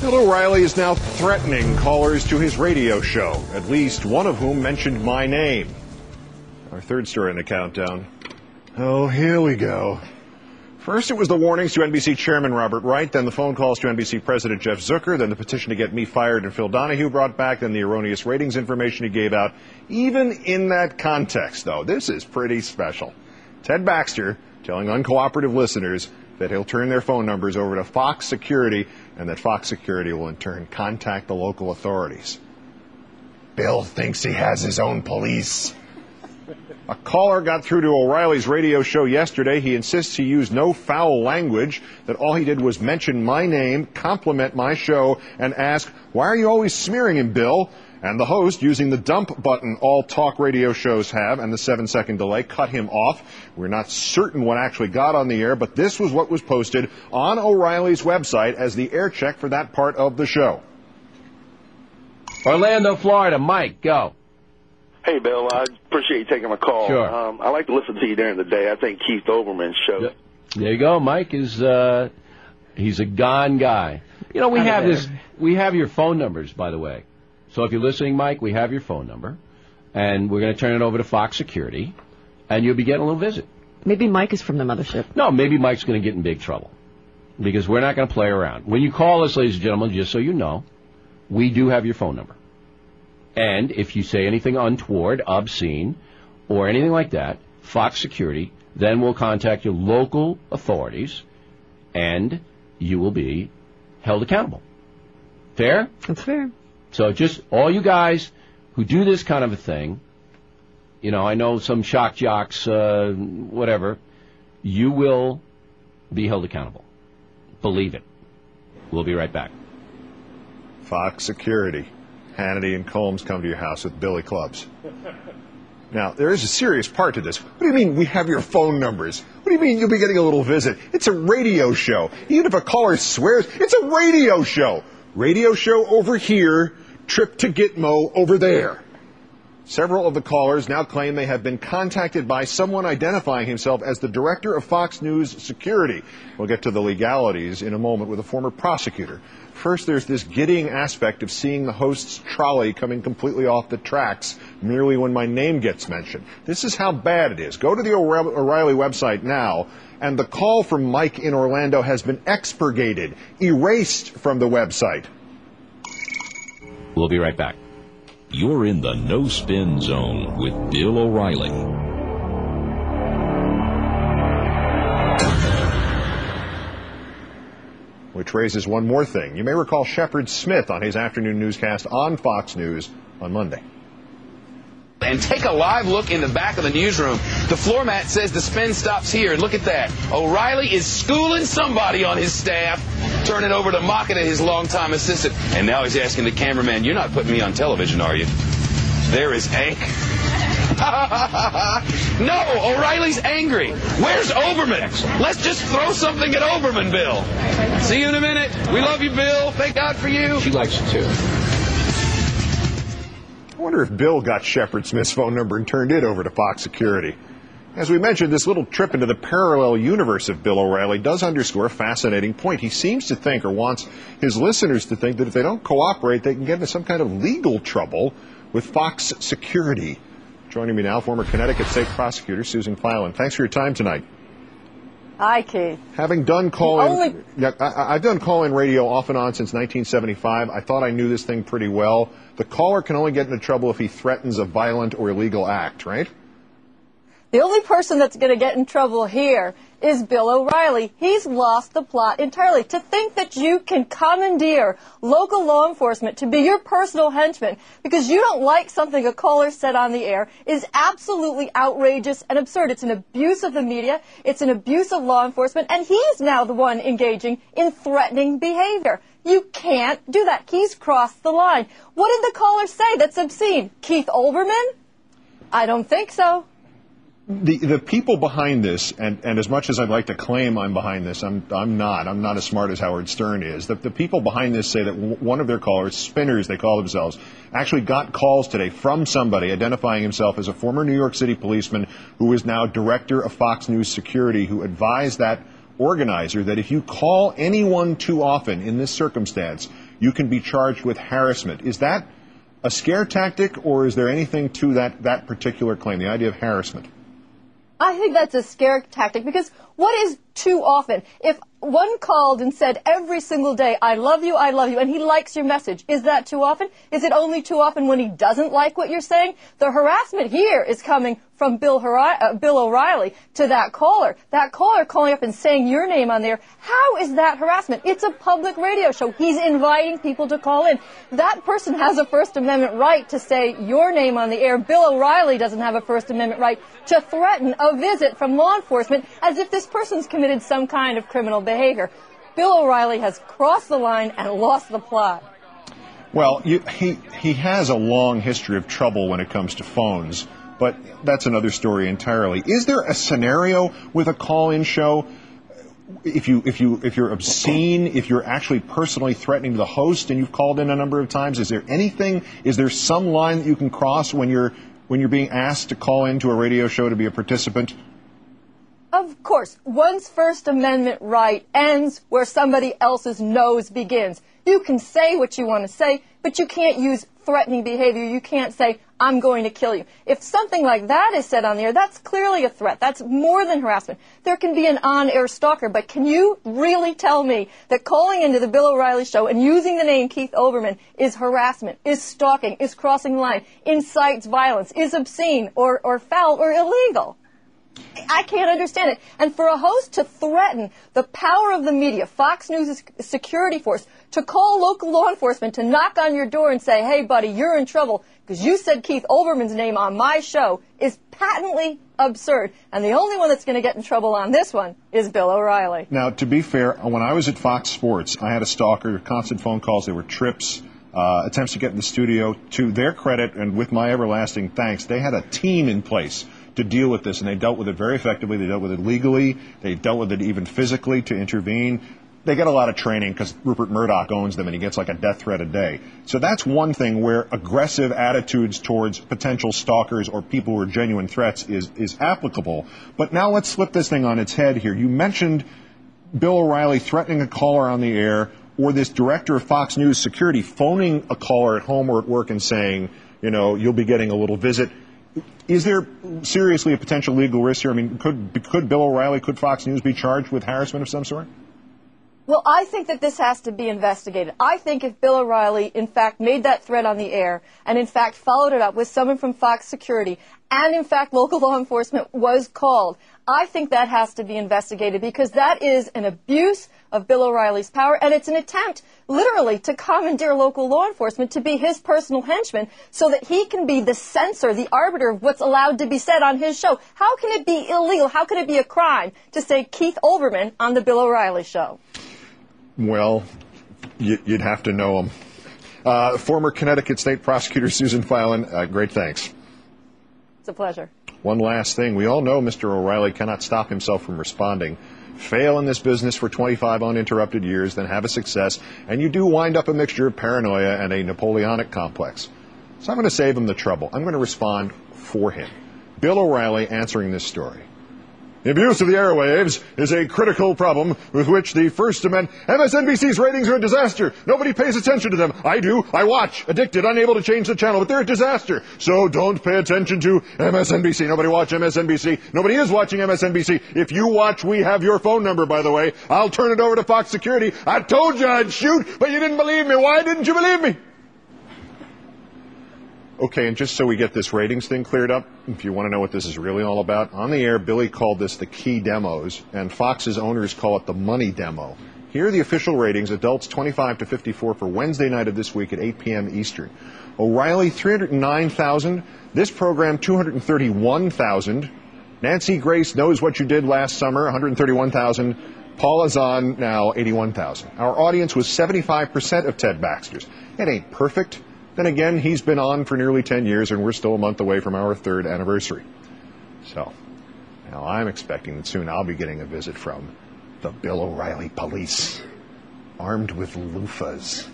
Bill O'Reilly is now threatening callers to his radio show, at least one of whom mentioned my name. Our third story in the countdown. Oh, here we go. First, it was the warnings to NBC Chairman Robert Wright, then the phone calls to NBC President Jeff Zucker, then the petition to get me fired and Phil Donahue brought back, then the erroneous ratings information he gave out. Even in that context, though, this is pretty special. Ted Baxter telling uncooperative listeners that he'll turn their phone numbers over to Fox Security and that Fox Security will in turn contact the local authorities. Bill thinks he has his own police. A caller got through to O'Reilly's radio show yesterday. He insists he used no foul language, that all he did was mention my name, compliment my show, and ask, "Why are you always smearing him, Bill?" And the host, using the dump button all talk radio shows have and the 7-second delay, cut him off. We're not certain what actually got on the air, but this was what was posted on O'Reilly's website as the air check for that part of the show. Orlando, Florida. Mike, go. Hey, Bill, I appreciate you taking my call. Sure. I like to listen to you during the day. I think Keith Olbermann's show. Yep. There you go. Mike is, he's a gone guy. You know, we have your phone numbers, by the way. So if you're listening, Mike, we have your phone number, and we're going to turn it over to Fox Security, and you'll be getting a little visit. Maybe Mike is from the mothership. No, maybe Mike's going to get in big trouble, because we're not going to play around. When you call us, ladies and gentlemen, just so you know, we do have your phone number. And if you say anything untoward, obscene, or anything like that, Fox Security then will contact your local authorities, and you will be held accountable. Fair? That's fair. So just all you guys who do this kind of a thing, you know, I know some shock jocks, whatever, you will be held accountable. Believe it. We'll be right back. Fox Security. Hannity and Combs come to your house with billy clubs. Now, there is a serious part to this. What do you mean we have your phone numbers? What do you mean you'll be getting a little visit? It's a radio show. Even if a caller swears, it's a radio show. Radio show over here, trip to Gitmo over there. Several of the callers now claim they have been contacted by someone identifying himself as the director of Fox News Security. We'll get to the legalities in a moment with a former prosecutor. First, there's this giddying aspect of seeing the host's trolley coming completely off the tracks merely when my name gets mentioned. This is how bad it is. Go to the O'Reilly website now, and the call from Mike in Orlando has been expurgated, erased from the website. We'll be right back. You're in the No Spin Zone with Bill O'Reilly. Which raises one more thing. You may recall Shepard Smith on his afternoon newscast on Fox News on Monday. And take a live look in the back of the newsroom. The floor mat says the spin stops here. And look at that. O'Reilly is schooling somebody on his staff. Turn it over to Mockett, his longtime assistant. And now he's asking the cameraman, "You're not putting me on television, are you?" There is Hank. No, O'Reilly's angry. Where's Olbermann? Let's just throw something at Olbermann, Bill. See you in a minute. We love you, Bill. Thank God for you. She likes you, too. I wonder if Bill got Shepard Smith's phone number and turned it over to Fox Security. As we mentioned, this little trip into the parallel universe of Bill O'Reilly does underscore a fascinating point. He seems to think, or wants his listeners to think, that if they don't cooperate, they can get into some kind of legal trouble with Fox Security. Joining me now, former Connecticut State Prosecutor Susan Filan. Thanks for your time tonight. Hi, Keith. Having done call-in, I've done call-in radio off and on since 1975. I thought I knew this thing pretty well. The caller can only get into trouble if he threatens a violent or illegal act, right? The only person that's going to get in trouble here is Bill O'Reilly. He's lost the plot entirely. To think that you can commandeer local law enforcement to be your personal henchman because you don't like something a caller said on the air is absolutely outrageous and absurd. It's an abuse of the media. It's an abuse of law enforcement. And he's now the one engaging in threatening behavior. You can't do that. He's crossed the line. What did the caller say that's obscene? Keith Olbermann? I don't think so. The people behind this, and as much as I'd like to claim I'm behind this, I'm not as smart as Howard Stern is. The people behind this say that one of their callers, spinners they call themselves, actually got calls today from somebody identifying himself as a former New York City policeman who is now director of Fox News Security, who advised that organizer that if you call anyone too often in this circumstance, you can be charged with harassment. Is that a scare tactic, or is there anything to that particular claim, the idea of harassment? I think that's a scare tactic, because what is too often? If one called and said every single day, I love you, and he likes your message, is that too often? Is it only too often when he doesn't like what you're saying? The harassment here is coming from Bill O'Reilly to that caller. That caller calling up and saying your name on there. How is that harassment? It's a public radio show. He's inviting people to call in. That person has a First Amendment right to say your name on the air. Bill O'Reilly doesn't have a First Amendment right to threaten a visit from law enforcement as if this person's committed some kind of criminal behavior. Bill O'Reilly has crossed the line and lost the plot. Well, he has a long history of trouble when it comes to phones, but that's another story entirely. Is there a scenario with a call-in show, if you're obscene, if you're actually personally threatening the host and you've called in a number of times? Is there some line that you can cross when you're being asked to call into a radio show to be a participant? Of course, one's First Amendment right ends where somebody else's nose begins. You can say what you want to say, but you can't use threatening behavior. You can't say, I'm going to kill you. If something like that is said on the air, that's clearly a threat. That's more than harassment. There can be an on-air stalker, but can you really tell me that calling into the Bill O'Reilly show and using the name Keith Olbermann is harassment, is stalking, is crossing the line, incites violence, is obscene or foul or illegal? I can't understand it. And for a host to threaten the power of the media, Fox News' security force, to call local law enforcement to knock on your door and say, hey, buddy, you're in trouble because you said Keith Olbermann's name on my show is patently absurd. And the only one that's going to get in trouble on this one is Bill O'Reilly. Now, to be fair, when I was at Fox Sports, I had a stalker, constant phone calls. There were trips, attempts to get in the studio. To their credit, and with my everlasting thanks, they had a team in place to deal with this, and they dealt with it very effectively. They dealt with it legally. They dealt with it even physically to intervene. They get a lot of training because Rupert Murdoch owns them, and he gets like a death threat a day. So that's one thing where aggressive attitudes towards potential stalkers or people who are genuine threats is applicable. But now let's flip this thing on its head here. You mentioned Bill O'Reilly threatening a caller on the air, or this director of Fox News security phoning a caller at home or at work and saying, you know, you'll be getting a little visit. Is there seriously a potential legal risk here? I mean, could Bill O'Reilly, could Fox News be charged with harassment of some sort? Well, I think that this has to be investigated. I think if Bill O'Reilly, in fact, made that threat on the air and, in fact, followed it up with someone from Fox Security and, in fact, local law enforcement was called, I think that has to be investigated because that is an abuse of Bill O'Reilly's power, and it's an attempt, literally, to commandeer local law enforcement to be his personal henchman so that he can be the censor, the arbiter of what's allowed to be said on his show. How can it be illegal? How can it be a crime to say Keith Olbermann on the Bill O'Reilly show? Well, you'd have to know him. Former Connecticut State Prosecutor Susan Filan, great thanks. It's a pleasure. One last thing. We all know Mr. O'Reilly cannot stop himself from responding. Fail in this business for 25 uninterrupted years, then have a success, and you do wind up a mixture of paranoia and a Napoleonic complex. So I'm going to save him the trouble. I'm going to respond for him. Bill O'Reilly answering this story. The abuse of the airwaves is a critical problem with which the First Amendment... MSNBC's ratings are a disaster. Nobody pays attention to them. I do. I watch. Addicted. Unable to change the channel. But they're a disaster. So don't pay attention to MSNBC. Nobody watch MSNBC. Nobody is watching MSNBC. If you watch, we have your phone number, by the way. I'll turn it over to Fox Security. I told you I'd shoot, but you didn't believe me. Why didn't you believe me? Okay, and just so we get this ratings thing cleared up, if you want to know what this is really all about, on the air, Billy called this the key demos, and Fox's owners call it the money demo. Here are the official ratings, adults 25 to 54 for Wednesday night of this week at 8 p.m. Eastern. O'Reilly, 309,000. This program, 231,000. Nancy Grace Knows What You Did Last Summer, 131,000. Paula Zahn, now 81,000. Our audience was 75% of Ted Baxter's. It ain't perfect. Then again, he's been on for nearly 10 years, and we're still a month away from our 3rd anniversary. So, now I'm expecting that soon I'll be getting a visit from the Bill O'Reilly police, armed with loofahs.